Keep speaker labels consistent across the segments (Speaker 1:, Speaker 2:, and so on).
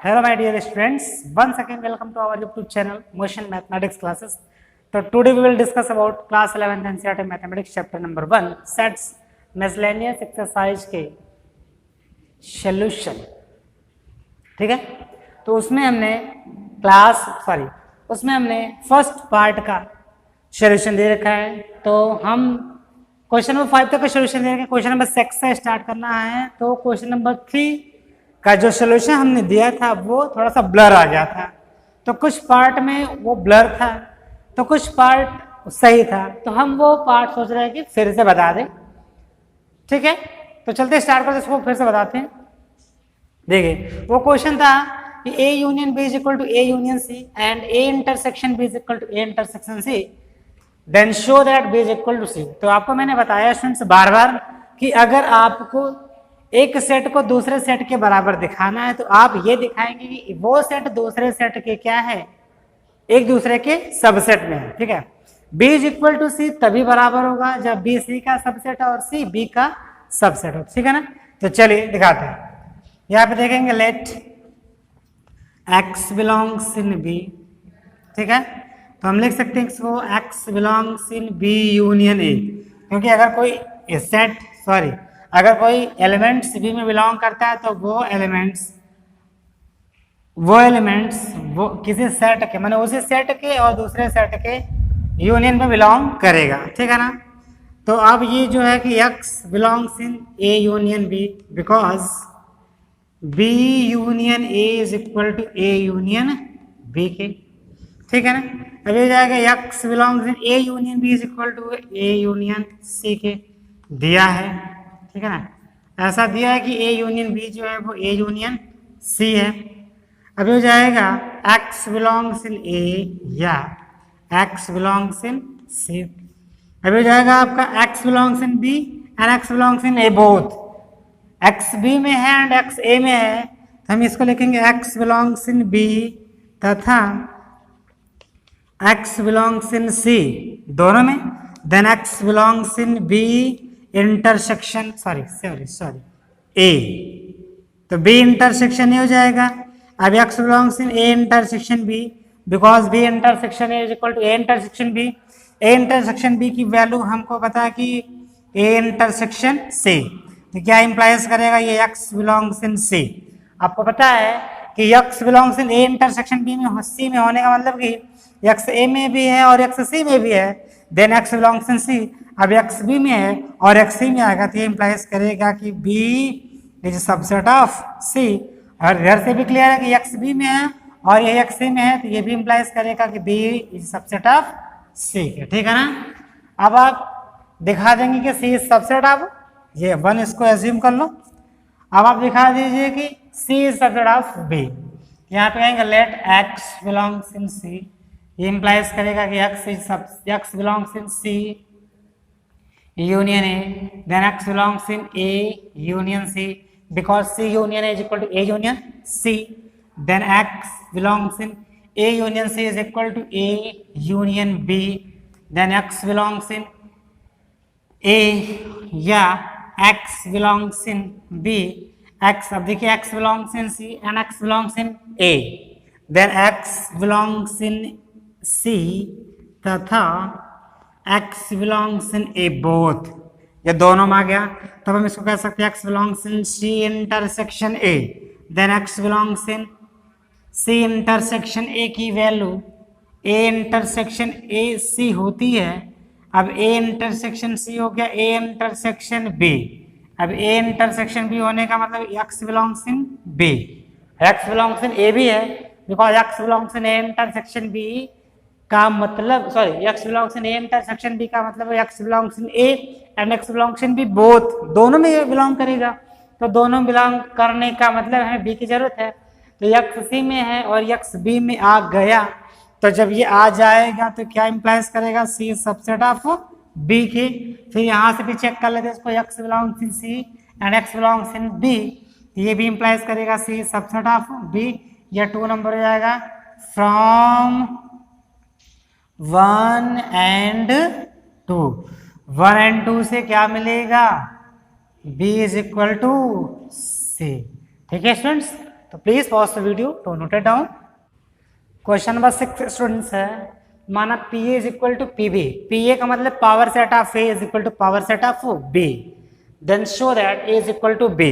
Speaker 1: Hello my dear students, once again welcome to our YouTube channel Motion Mathematics classes. So today we will discuss about class 11th NCERT Mathematics chapter number 1 sets miscellaneous exercise के solution. ठीक है, तो उसमें हमने first part का solution दे रखा है. तो हम क्वेश्चन नंबर 5 तक का सोल्यूशन दे रखे हैं. क्वेश्चन नंबर 6 से स्टार्ट करना है. तो क्वेश्चन नंबर 3 का जो सोल्यूशन हमने दिया था वो थोड़ा सा ब्लर आ गया था. तो कुछ पार्ट में वो ब्लर था तो कुछ पार्ट सही था. तो हम वो पार्ट सोच रहे हैं कि फिर से बता दें. ठीक है, तो चलते स्टार्ट करते इसको फिर से बताते हैं. देखिए वो क्वेश्चन था कि A union B is equal to A union C and A intersection B is equal to A intersection C, then show that B is equal to C. तो आपको मैंने बताया स्टूडेंट्स बार बार कि अगर आपको एक सेट को दूसरे सेट के बराबर दिखाना है तो आप ये दिखाएंगे कि वो सेट दूसरे सेट के क्या है, एक दूसरे के सबसेट में है. ठीक है, B is equal to C तभी बराबर होगा जब B C का सबसेट है और C B का सबसेट हो. ठीक है ना, तो चलिए दिखाते हैं. यहाँ पे देखेंगे late x belongs in B. ठीक है, तो हम लिख सकते हैं इसको x belongs in B union A, क्योंकि अगर कोई कोई एलिमेंट्स B में बिलोंग करता है तो वो एलिमेंट्स वो किसी सेट के माने उसी सेट के और दूसरे सेट के यूनियन में बिलोंग करेगा. ठीक है ना, तो अब ये जो है कि x belongs in A union B because B union A is equal to A union B के. ठीक है ना, अब ये जाएगा x belongs in A union B is equal to A union C के दिया है. ठीक है ना, ऐसा दिया है कि A यूनियन B जो है वो A यूनियन C है. अब ये जाएगा x बिलोंग्स इन A या x बिलोंग्स इन C. अब ये जाएगा आपका x belongs in B and x belongs in A both. x B में है एंड x A में है तो हम इसको लिखेंगे x बिलोंग्स इन B तथा x बिलोंग्स इन C दोनों में. Then x belongs in B intersection A, तो B इंटरसेक्शन A हो जाएगा. अब x belongs in A intersection B because B intersection A is equal to A intersection B. A intersection B की value हमको पता है कि A इंटरसेक्शन C, तो क्या इंप्लाइज करेगा ये x बिलोंग्स इन C. आपको पता है कि x belongs in A intersection B में C में होने का मतलब कि x A में भी है और x C में भी है. Then x belongs in C, अब x B में है और x C में आएगा तो ये इंप्लाइज करेगा कि B is subset of C. और इधर से भी क्लियर है कि x B में है और ये x C में है तो ये भी इंप्लाइज करेगा कि B is subset of C के. ठीक है ना, अब आप दिखा देंगे कि C इज सबसेट ऑफ ये 1, इसको एज्यूम कर लो. अब आप दिखा दीजिए कि C is subset of B. यहाँ पे कहेंगे let x belongs in C, ये इंप्लाइज करेगा कि x belongs in C union A, then x belongs in A union C because C union A is equal to A union C. Then x belongs in A union C is equal to A union B. Then x belongs in A या x belongs in B. अब देखिए x belongs in C and x belongs in A. Then x belongs in C तथा x belongs in A both, ये दोनों में आ गया. तब हम इसको कह सकते हैं x belongs in C intersection A. Then x belongs in C intersection A की value A intersection A C होती है. अब A इंटरसेक्शन C हो गया A इंटरसेक्शन B. अब A इंटरसेक्शन B होने का मतलब x belongs in B. x belongs in A भी है because x belongs in A intersection B का मतलब x belongs in A intersection B का मतलब x belongs in A and x belongs in B both, दोनों में ये belong करेगा. तो दोनों बिलोंग करने का मतलब हमें B की जरूरत है. तो x C में है और x B में आ गया, तो जब ये आ जाएगा तो क्या इंप्लाइज करेगा C सबसेट ऑफ B की. फिर यहाँ से भी चेक कर लेते हैं इसको x belongs in C and x belongs in B, ये भी इंप्लाइज करेगा C सबसेट ऑफ B. या 2 नंबर हो जाएगा फ्रॉम 1 एंड 2. 1 एंड 2 से क्या मिलेगा B is equal to C. ठीक है स्टूडेंट्स, तो please pause the video to note it down. Question number 6 students है, माना P A is equal to P B. P A का मतलब power set of A is equal to power set of B, then show that A is equal to B.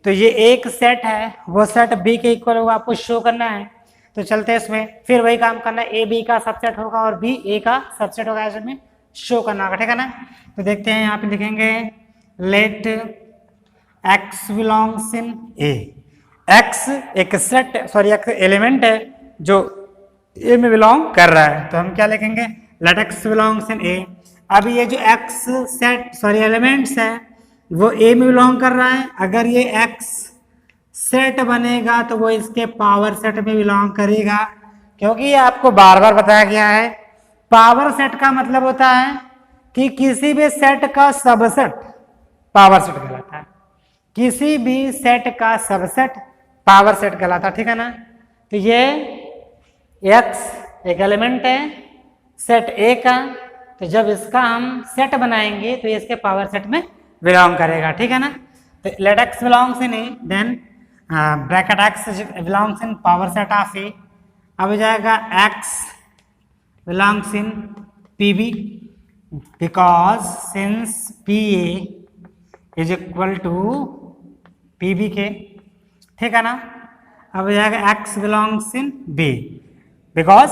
Speaker 1: तो ये एक set है, वो set B के equal होगा, आपको शो करना है। तो चलते हैं इसमें, फिर वही काम करना है, ए बी का सबसेट होगा और बी ए का सबसेट होगा, इसमें शो करना होगा, ठीक है ना। तो देखते हैं, यहाँ पे लिखेंगे late x belongs in A. X एक सेट सॉरी एक एलिमेंट है जो ए में बिलोंग कर रहा है, तो हम क्या लिखेंगे, लेट एक्स बिलोंग्स इन ए। अब ये जो एक्स सेट सॉरी एलिमेंट्स है वो ए में बिलोंग कर रहा है, अगर ये एक्स सेट बनेगा तो वो इसके पावर सेट में बिलोंग करेगा, क्योंकि ये आपको बार बार बताया गया है, पावर सेट का मतलब होता है कि किसी भी सेट का सबसेट पावर सेट कहलाता है, किसी भी सेट का सबसेट पावर सेट कहलाता है, ठीक है ना। तो ये एक्स एक एलिमेंट है सेट ए का, तो जब इसका हम सेट बनाएंगे तो ये इसके पावर सेट में बिलोंग करेगा, ठीक है ना। तो let x belongs in A, then bracket x belongs in power set of A. अब हो जाएगा x belongs in P B, because since P A is equal to P B के, ठीक है ना। अब हो जाएगा x belongs in B, because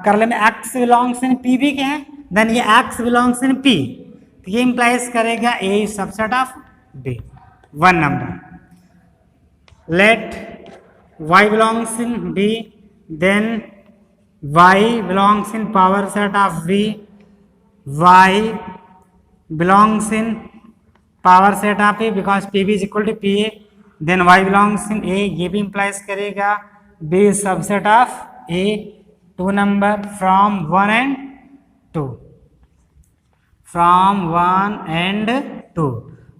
Speaker 1: करले में x belongs in P B के हैं, देन ये एक्स बिलोंग्स इन पी, तो ये इंप्लाइज करेगा A is subset of B. 1 number let y belongs in b, then y belongs in power set of b, y belongs in power set of a because pb is equal to pa, then y belongs in a, ये भी implies करेगा b is subset of a। 2 number from 1 and 2, from 1 and 2,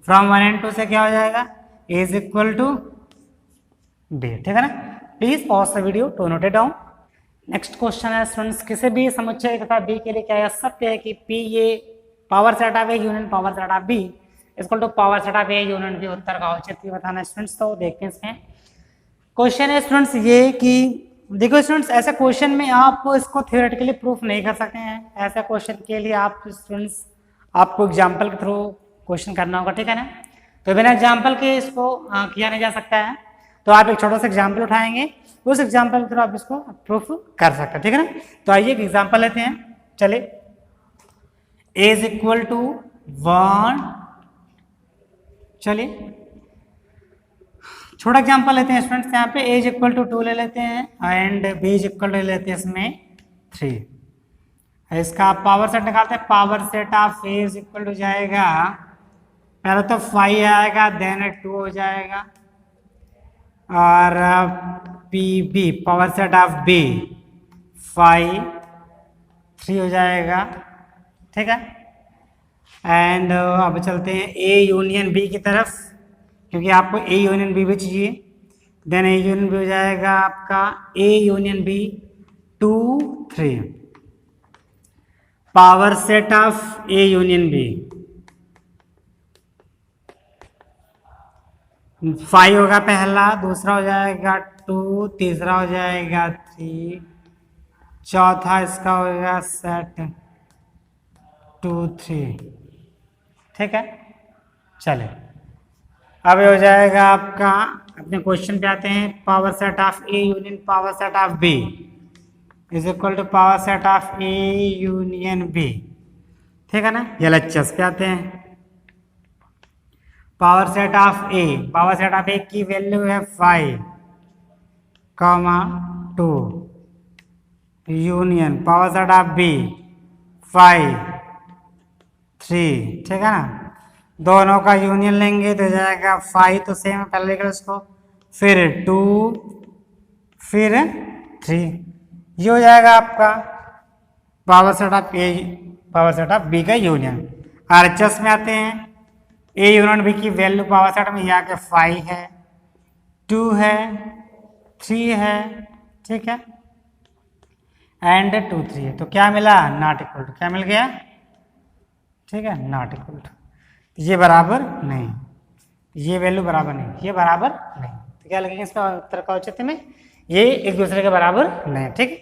Speaker 1: from 1 and 2 से क्या हो जाएगा, a is equal to b, ठीक है ना। Please pause the video to note it down. Next question है स्टूडेंट्स, किसी भी समुच्चय तथा बी के लिए क्या यह सत्य है कि P A power set of A union power set of B equal to power set of A union B. उत्तर का औचित्य बताना स्टूडेंट्स, तो देखते हैं इसमें। क्वेश्चन है स्टूडेंट्स ये कि देखो स्टूडेंट्स, ऐसे क्वेश्चन में आप इसको थियोरेटिकली प्रूफ नहीं कर सकते हैं, ऐसे क्वेश्चन के लिए आप स्टूडेंट्स आपको एग्जाम्पल के थ्रू क्वेश्चन करना होगा, ठीक है ना। तो बिना एग्जाम्पल के इसको किया नहीं जा सकता है, तो आप एक छोटा सा एग्जाम्पल उठाएंगे, उस एग्जाम्पल के थ्रू आप इसको प्रूफ कर सकते हैं, ठीक है ना। तो आइए एक एग्जाम्पल लेते हैं, चलिए। a इज इक्वल टू 1, चलिए छोटा एग्जाम्पल लेते हैं स्टूडेंट्स, यहाँ पे a इज इक्वल टू 2 ले लेते हैं and b is equal to ले लेते हैं इसमें 3। इसका पावर सेट निकालते हैं, power set of a is equal to जाएगा, पहले तो 5 आएगा, देन 2 हो जाएगा, और P B power set of B 5 3 हो जाएगा, ठीक है। एंड अब चलते हैं ए यूनियन बी की तरफ, क्योंकि आपको ए यूनियन बी भी चाहिए, देन ए यूनियन बी हो जाएगा आपका A union B 2 3, power set of A union B 5 होगा पहला, दूसरा हो जाएगा 2, तीसरा हो जाएगा 3, चौथा इसका होगा सेट 2 3, ठीक है। चले अब हो जाएगा आपका, अपने क्वेश्चन पे आते हैं, power set of A union power set of B is equal to power set of A union B, ठीक है ना। LHS पे आते हैं, power set of A, power set of A की वैल्यू है 5, 2 union power set of B 5 3, ठीक है ना। दोनों का यूनियन लेंगे तो जाएगा 5, तो सेम है, पहले लिख लो इसको, फिर 2 फिर 3, ये हो जाएगा आपका power set of A power set of B का यूनियन। RHS में आते हैं, ए यूनियन बी की वैल्यू पावर सेट में यहाँ के 5 है, 2 है, 3 है, ठीक है, एंड 2 3 है, तो क्या मिला, नॉट इक्वल टू, क्या मिल गया, ठीक है, नॉट इक्वल टू। ये बराबर नहीं, ये वैल्यू बराबर नहीं, ये बराबर नहीं, तो क्या लगेगा इसका उत्तर का औचित्य में, ये एक दूसरे के बराबर नहीं है, ठीक है।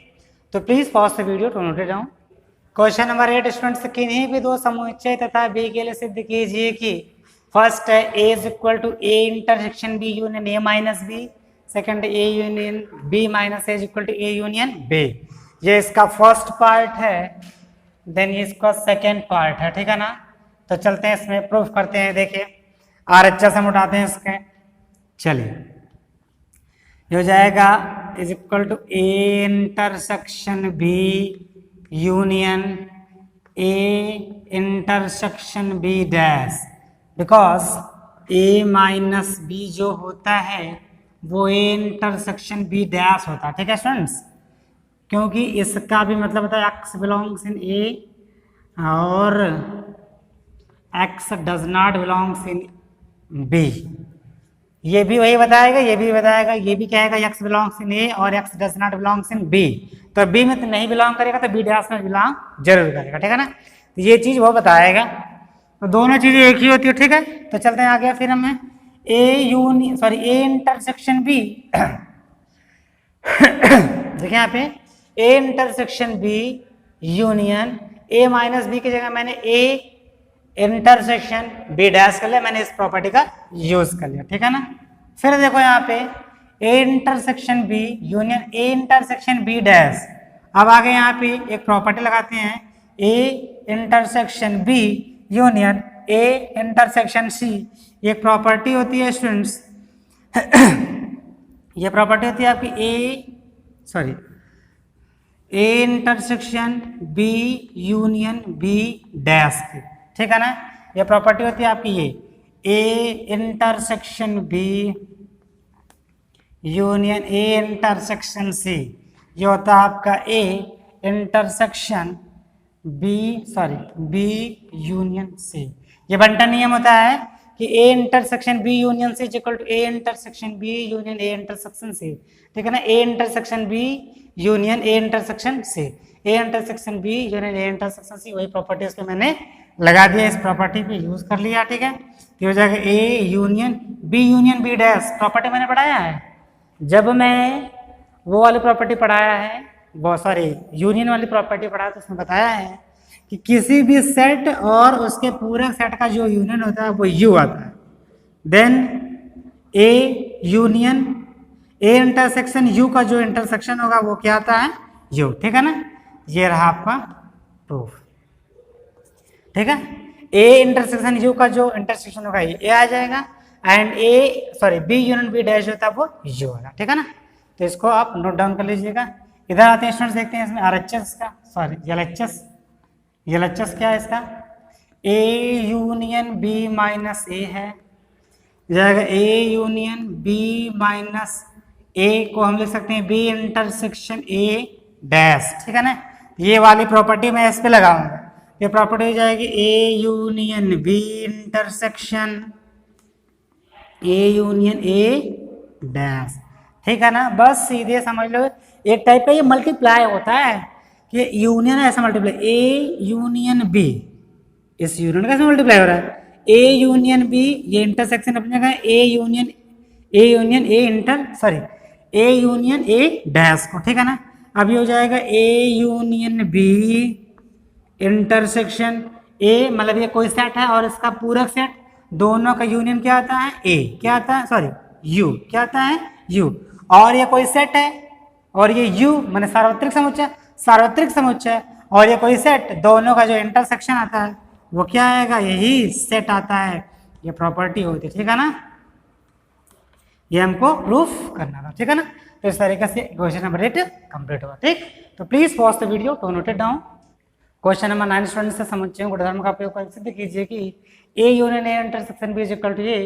Speaker 1: तो please pause the video to note it down. Question number 8 students, किन्हीं भी दो समुच्चय तथा बी के लिए सिद्ध कीजिए कि फर्स्ट है A is equal to A intersection B union A minus B, second A union B minus A is equal to A union B. ये इसका फर्स्ट पार्ट है, देन ये इसका सेकेंड पार्ट है, ठीक है ना। तो चलते हैं इसमें प्रूफ करते हैं। देखिए RHS हम उठाते हैं इसके, चलिए ये हो जाएगा is equal to A intersection B union A intersection B dash, because A minus B जो होता है वो ए इंटरसेक्शन बी डैश होता है, ठीक है स्टूडेंट्स। क्योंकि इसका भी मतलब होता है x बिलोंग्स इन ए और x does not belongs in B. ये भी वही बताएगा, ये भी बताएगा, ये भी कहेगा x बिलोंग्स इन ए और x does not belongs in B. तो बी में तो नहीं बिलोंग करेगा तो बी डैश में बिलोंग जरूर करेगा, ठीक है ना। तो ये चीज वो बताएगा, तो दोनों चीजें एक ही होती है, ठीक है। तो चलते हैं आगे, फिर हमें ए इंटरसेक्शन बी देखिए यहाँ पे A intersection B union A minus B की जगह मैंने ए इंटरसेक्शन बी डैश कर लिया, मैंने इस प्रॉपर्टी का यूज कर लिया, ठीक है ना। फिर देखो यहाँ पे A intersection B union A intersection B dash. अब आगे यहाँ पे एक प्रॉपर्टी लगाते हैं, A intersection B union A intersection C. ये प्रॉपर्टी होती है स्टूडेंट्स ये प्रॉपर्टी होती है आपकी A intersection B union B dash की, ठीक है ना। ये प्रॉपर्टी होती है आपकी ये A intersection B union A intersection C. ये होता है आपका A intersection B union C. ये बंटन नियम होता है कि A intersection B union C equal to A intersection B union A intersection C, ठीक है ना। A intersection B union A intersection C, A intersection B union A intersection C, वही प्रॉपर्टी उसको मैंने लगा दिया, इस प्रॉपर्टी पे यूज कर लिया, ठीक है। तो हो जाएगा A union B dash. Property मैंने पढ़ाया है, जब मैं वो वाली प्रॉपर्टी पढ़ाया है, वो यूनियन वाली प्रॉपर्टी पढ़ाया तो उसमें बताया है कि किसी भी सेट और उसके पूरे सेट का जो यूनियन होता है वो यू आता है। Then A union A intersection U का जो इंटरसेक्शन होगा वो क्या आता है, यू, ठीक है ना। ये रहा आपका प्रूफ, ठीक है। ए इंटरसेक्शन यू का जो इंटरसेक्शन होगा ये ए आ जाएगा, and B union B dash होता है वो यू होगा, ठीक है ना। तो इसको आप नोट डाउन कर लीजिएगा। इधर आते हैं स्टूडेंट्स, देखते हैं इसमें RHS का LHS क्या है इसका, ए यूनियन बी माइनस ए है, जाएगा ए यूनियन बी माइनस ए को हम लिख सकते हैं बी इंटरसेक्शन ए डैश, ठीक है ना। ये वाली प्रॉपर्टी मैं इस पे लगाऊंगा, ये प्रॉपर्टी हो जाएगी A union B intersection A union A dash, ठीक है ना। बस सीधे समझ लो, एक टाइप का ये मल्टीप्लाई होता है कि यूनियन ऐसा मल्टीप्लाई, ए यूनियन बी, इस यूनियन का मल्टीप्लाई हो रहा है, ए यूनियन बी, ये इंटरसेक्शन अपनी जगह, ए यूनियन ए डैश को, ठीक है ना। अब ये हो जाएगा A union B intersection A, मतलब ये कोई सेट है और इसका पूरक सेट, दोनों का यूनियन क्या आता है, ए क्या आता है, यू क्या आता है, यू। और ये कोई सेट है और ये यू माने सार्वत्रिक समुच्चय, और ये कोई सेट, दोनों का जो इंटरसेक्शन आता है वो क्या आएगा, यही सेट आता है। ये प्रॉपर्टी होती है, ठीक है ना। ये हमको प्रूफ करना था, ठीक है ना। तो इस तरीके से क्वेश्चन नंबर 8 कंप्लीट हुआ, ठीक। तो please pause the video to note it down. Question number 9 student से समुच्चयों गुणधर्म का प्रयोग कर सिद्ध कीजिए कि A union A intersection B is equal to A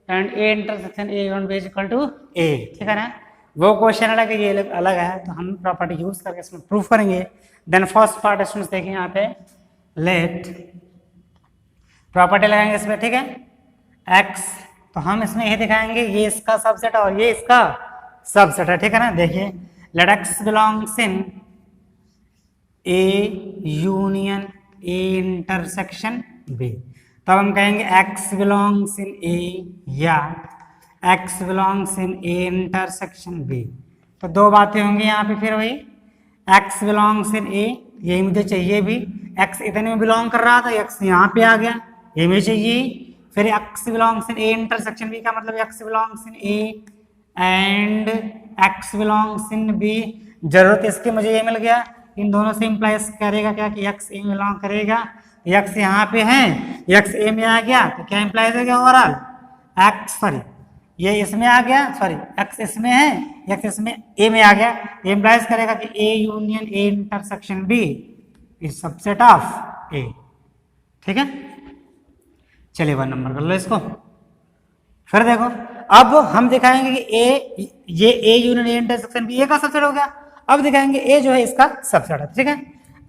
Speaker 1: and A intersection A union B is equal to A, ठीक है ना। वो क्वेश्चन अलग है, ये अलग है, तो हम प्रॉपर्टी यूज करके इसमें प्रूफ करेंगे। देन फर्स्ट पार्ट स्टूडेंट्स देखिए यहाँ पे, लेट प्रॉपर्टी लगाएंगे इसमें, ठीक है, x, तो हम इसमें ये दिखाएंगे ये इसका सबसेट और ये इसका सबसेट है, ठीक है ना। देखिए let x belongs in A union A intersection B, तब हम कहेंगे x बिलोंग्स इन ए या x belongs in A intersection B. तो दो बातें होंगी यहाँ पे फिर वही, एक्स बिलोंग्स इन ए, यही मुझे चाहिए भी, एक्स इतने में बिलोंग कर रहा था, एक्स यहाँ पे आ गया, ये मुझे चाहिए। फिर x belongs in A intersection B का मतलब x belongs in A and x belongs in B, जरूरत इसकी मुझे ये मिल गया। इन दोनों से इंप्लाइज करेगा क्या कि एक्स ए में बिलोंग करेगा, एक्स यहाँ पे है, एक्स ए में आ गया, तो क्या इंप्लाइज हो गया ओवरऑल, एक्स सॉरी ये इसमें आ गया, सॉरी एक्स इसमें है, एक्स इसमें ए में आ गया, ये इंप्लाइज करेगा कि A union A intersection B is subset of A. ठीक है, चलिए 1 नंबर कर लो इसको। फिर देखो अब हम दिखाएंगे कि ए, ये A union A intersection B A का सबसेट हो गया। अब दिखाएंगे ए जो है इसका सबसेट है। ठीक है,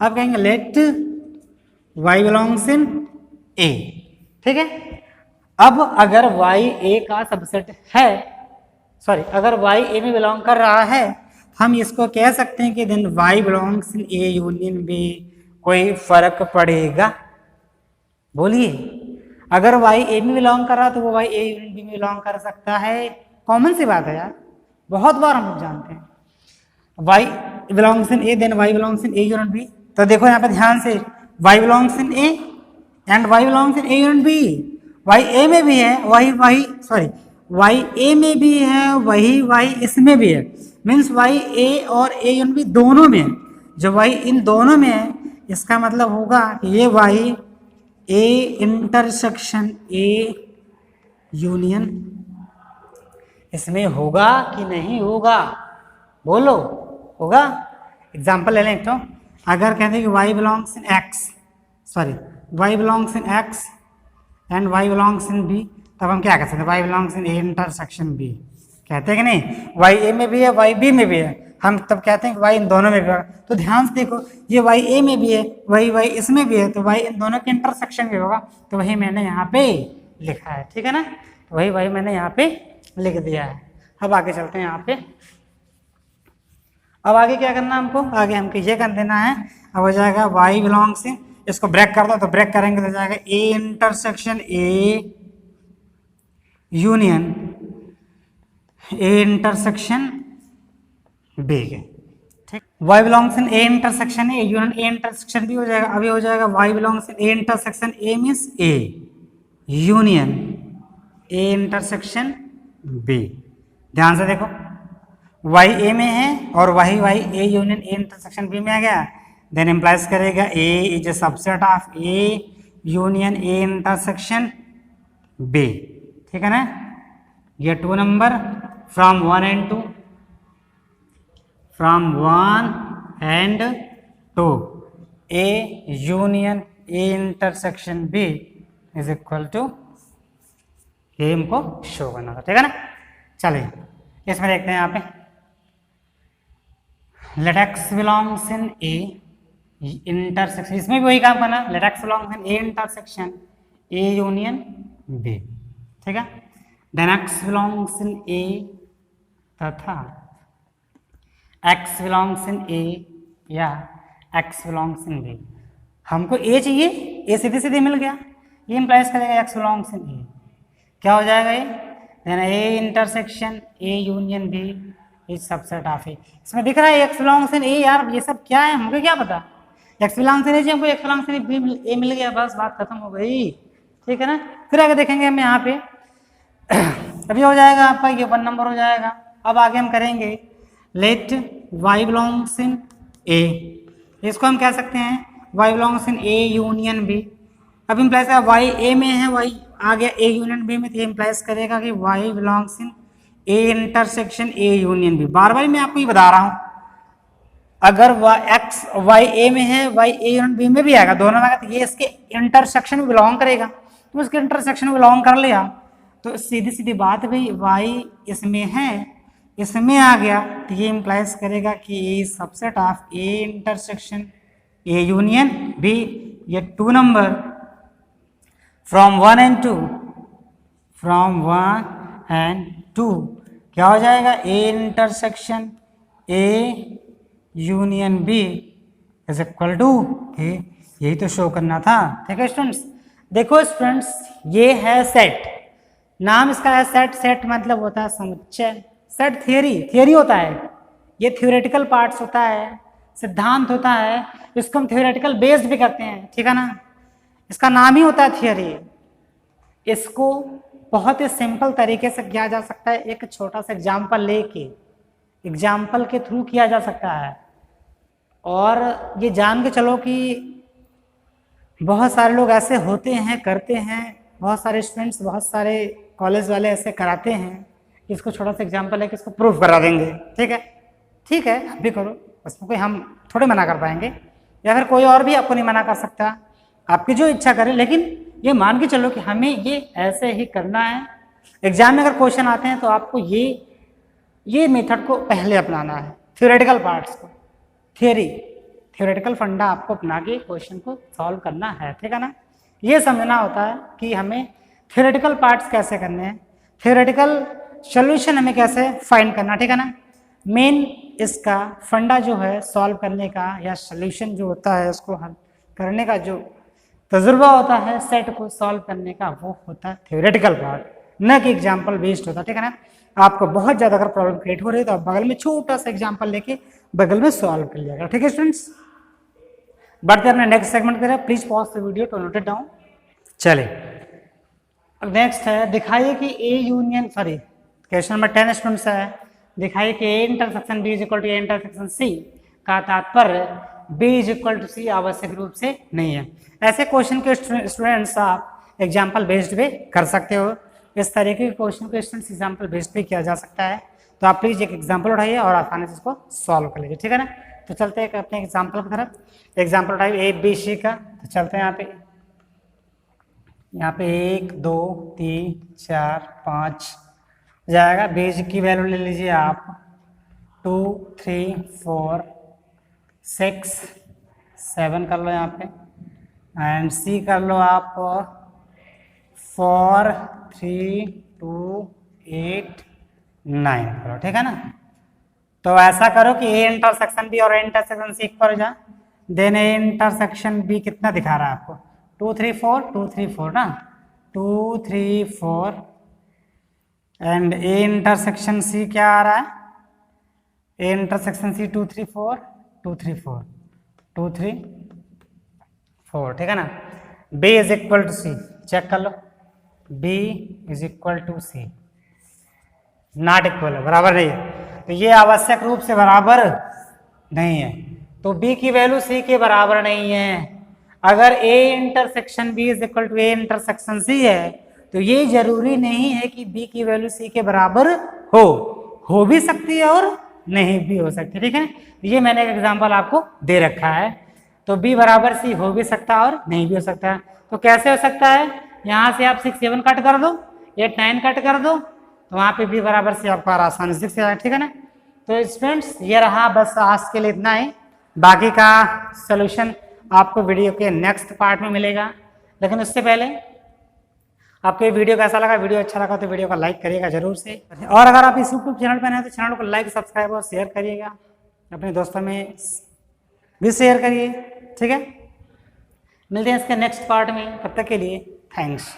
Speaker 1: अब कहेंगे let y belongs in A. ठीक है, अब अगर y a का सबसेट है, सॉरी अगर y a में बिलोंग कर रहा है, हम इसको कह सकते हैं कि then y belongs in a union b। कोई फर्क पड़ेगा? बोलिए, अगर y a में बिलोंग कर रहा तो वो y a यूनियन b में बिलोंग कर सकता है। कॉमन सी बात है यार, बहुत बार हम लोग जानते हैं y belongs in a then y belongs in a union b। तो देखो यहाँ पे ध्यान से, y belongs in a and y belongs in a union b। y a में भी है, वही y a में भी है, वही y इसमें भी है, मीन्स y a और a यूनियन b दोनों में है। जो y इन दोनों में है, इसका मतलब होगा कि ये y a intersection a union इसमें होगा कि नहीं होगा? बोलो, होगा। एग्जाम्पल ले लें एक तो, अगर कहते हैं कि y belongs in x, sorry y belongs in x and y belongs in b, तब हम क्या कह सकते हैं, y belongs in a intersection b कहते हैं कि नहीं? y a में भी है, y b में भी है, हम तब कहते हैं कि y इन दोनों में भी है। तो ध्यान से देखो, ये y a में भी है, वही y इसमें भी है, तो y इन दोनों के इंटरसेक्शन भी होगा। तो वही मैंने यहाँ पे लिखा है। ठीक है ना, तो वही मैंने यहाँ पे लिख दिया है। अब आगे चलते हैं यहाँ पे। अब आगे क्या करना है हमको, आगे हमको ये कर देना है। अब हो जाएगा y बिलोंग्स इन, इसको ब्रेक कर दो, तो ब्रेक करेंगे तो जाएगा a intersection a union a intersection b के। ठीक, y belongs in a intersection a union a intersection b हो जाएगा। अभी हो जाएगा y belongs in a intersection a means a union a intersection b। ध्यान से देखो, y a में है और वही y a union a intersection b में आ गया, देन इंप्लाइज करेगा a is a subset of a union a intersection b। ठीक है ना, ये 2 number from 1 and 2, from 1 and 2 a union a intersection b is equal to, ये हमको शो करना था। ठीक है ना, चलिए इसमें देखते हैं यहाँ पे, let x belongs in a intersection, इसमें भी वही काम करना, let x belongs in a intersection a union b। ठीक है, then x belongs in a तथा x बिलोंग्स इन a या x बिलोंग्स इन b। हमको a चाहिए, a सीधे सीधे मिल गया, ये इंप्लाइज करेगा x बिलोंग्स इन a। क्या हो जाएगा ये, then a intersection a union b is subset of a। इसमें दिख रहा है x बिलोंग्स इन a, यार ये सब क्या है हमको क्या पता, x बिलोंग्स इन a, हमको x बिलोंग्स इन a मिल गया, बस बात खत्म हो गई। ठीक है ना, फिर आगे देखेंगे हम यहाँ पे, अभी हो जाएगा आपका ये 1 नंबर हो जाएगा। अब आगे हम करेंगे let y belongs in a, इसको हम कह सकते हैं y belongs in a union b। अब इम्प्लाइज है y a में है, y आ गया a यूनियन b में, तो ये इम्प्लाइज करेगा कि y belongs in a intersection a union b। बार बार मैं आपको ये बता रहा हूँ, अगर y a में है, y a यूनियन b में भी आएगा, दोनों में आएगा, तो ये इसके इंटरसेक्शन में बिलोंग करेगा। तो इसके इंटरसेक्शन में बिलोंग कर लिया, तो सीधी सीधी बात भाई y इसमें है, इसमें आ गया, तो ये इम्प्लाइज करेगा कि ये subset of a intersection a union b। ये 2 number from 1 and 2, from 1 and 2 क्या हो जाएगा, a intersection a union b is equal to a। यही तो शो करना था। ठीक है स्टूडेंट्स, देखो स्टूडेंट्स ये है सेट, नाम इसका है सेट। सेट मतलब होता है समुच्चय। सेट थियरी होता है, ये थियोरेटिकल पार्ट्स होता है, सिद्धांत होता है, इसको हम थियोरेटिकल बेस्ड भी करते हैं, ठीक है ना। इसका नाम ही होता है थियरी। इसको बहुत ही सिंपल तरीके से किया जा सकता है, एक छोटा सा एग्जाम्पल लेके, एग्जाम्पल के थ्रू किया जा सकता है। और ये जान के चलो कि बहुत सारे लोग ऐसे होते हैं, करते हैं, बहुत सारे स्टूडेंट्स, बहुत सारे कॉलेज वाले ऐसे कराते हैं कि इसको छोटा सा एग्जाम्पल है कि इसको प्रूफ करा देंगे, ठीक है, ठीक है, आप भी करो, उसमें कोई हम थोड़े मना कर पाएंगे, या फिर कोई और भी आपको नहीं मना कर सकता, आपकी जो इच्छा करे। लेकिन ये मान के चलो कि हमें ये ऐसे ही करना है। एग्जाम में अगर क्वेश्चन आते हैं तो आपको ये मेथड को पहले अपनाना है, थ्योरेटिकल पार्ट्स को, थ्योरेटिकल फंडा आपको अपना के क्वेश्चन को सॉल्व करना है, ठीक है ना। ये समझना होता है कि हमें थ्योरेटिकल पार्ट्स कैसे करने हैं, थ्योरेटिकल सॉल्यूशन हमें कैसे फाइंड करना, ठीक है ना। मेन इसका फंडा जो है सॉल्व करने का या सॉल्यूशन जो होता है उसको हल करने का जो तजुर्बा होता है सेट को सॉल्व करने का, वो होता है थ्योरेटिकल पार्ट, न कि एग्जाम्पल बेस्ड होता है, ठीक है ना। आपको बहुत ज़्यादा अगर प्रॉब्लम क्रिएट हो रही है तो आप बगल में छोटा सा एग्जाम्पल लेके बगल में सॉल्व कर लिया, ठीक है स्टूडेंट्स। बढ़ते अपने नेक्स्ट सेगमेंट की तरफ। Please pause the video to note it down. चले अब नेक्स्ट है, दिखाइए कि A union, sorry question number 10 students है, दिखाइए कि A intersection B is equal to A intersection C का तात्पर्य B is equal to C आवश्यक रूप से नहीं है। ऐसे क्वेश्चन के स्टूडेंट्स आप एग्जाम्पल बेस्ड भी कर सकते हो, इस तरीके के क्वेश्चन को स्टूडेंट्स एग्जाम्पल बेस्ड भी किया जा सकता है। तो आप प्लीज एक एग्जाम्पल उठाइए और आसानी से इसको सॉल्व कर लीजिए, ठीक है ना। तो चलते हैं अपने एग्जाम्पल की तरफ। एग्जाम्पल उठाइए ए बी सी का, तो चलते हैं यहाँ पे 1 2 3 4 5 जाएगा। बेज की वैल्यू ले लीजिए आप 2 3 4 6 7 कर लो यहाँ पे, एंड सी कर लो आप 4 3 2 8 9 करो, ठीक है ना। तो ऐसा करो कि ए इंटरसेक्शन बी और ए इंटरसेक्शन सी इक्वल हो जाए, देन ए इंटरसेक्शन बी कितना दिखा रहा है आपको 2 3 4 2 3 4 ना, 2 3 4, एंड ए इंटरसेक्शन सी क्या आ रहा है, ए इंटरसेक्शन सी 2 3 4 2 3 4 2 3 4, ठीक है ना। B is equal to C, check कर लो, B is equal to C, not equal है, बराबर नहीं है, तो ये आवश्यक रूप से बराबर नहीं है, तो b की वैल्यू c के बराबर नहीं है। अगर a intersection b is equal to a intersection c है तो ये जरूरी नहीं है कि b की वैल्यू c के बराबर हो भी सकती है और नहीं भी हो सकती, ठीक है। ये मैंने एक एग्जांपल आपको दे रखा है, तो b बराबर c हो भी सकता है और नहीं भी हो सकता है। तो कैसे हो सकता है, यहाँ से आप 6 7 कट कर दो, 8 9 कट कर दो, तो वहाँ पे b बराबर से आपको आसानी से दिख जाएगा, ठीक है ना। तो स्टूडेंट्स ये रहा बस आज के लिए इतना ही, बाकी का सॉल्यूशन आपको वीडियो के नेक्स्ट पार्ट में मिलेगा। लेकिन उससे पहले आपको ये वीडियो कैसा लगा, वीडियो अच्छा लगा तो वीडियो को लाइक करिएगा जरूर से, और अगर आप इस यूट्यूब चैनल पर नए हैं तो चैनल को लाइक सब्सक्राइब और शेयर करिएगा, अपने दोस्तों में भी शेयर करिए, ठीक है। मिलते हैं इसके नेक्स्ट पार्ट में, तब तक के लिए थैंक्स।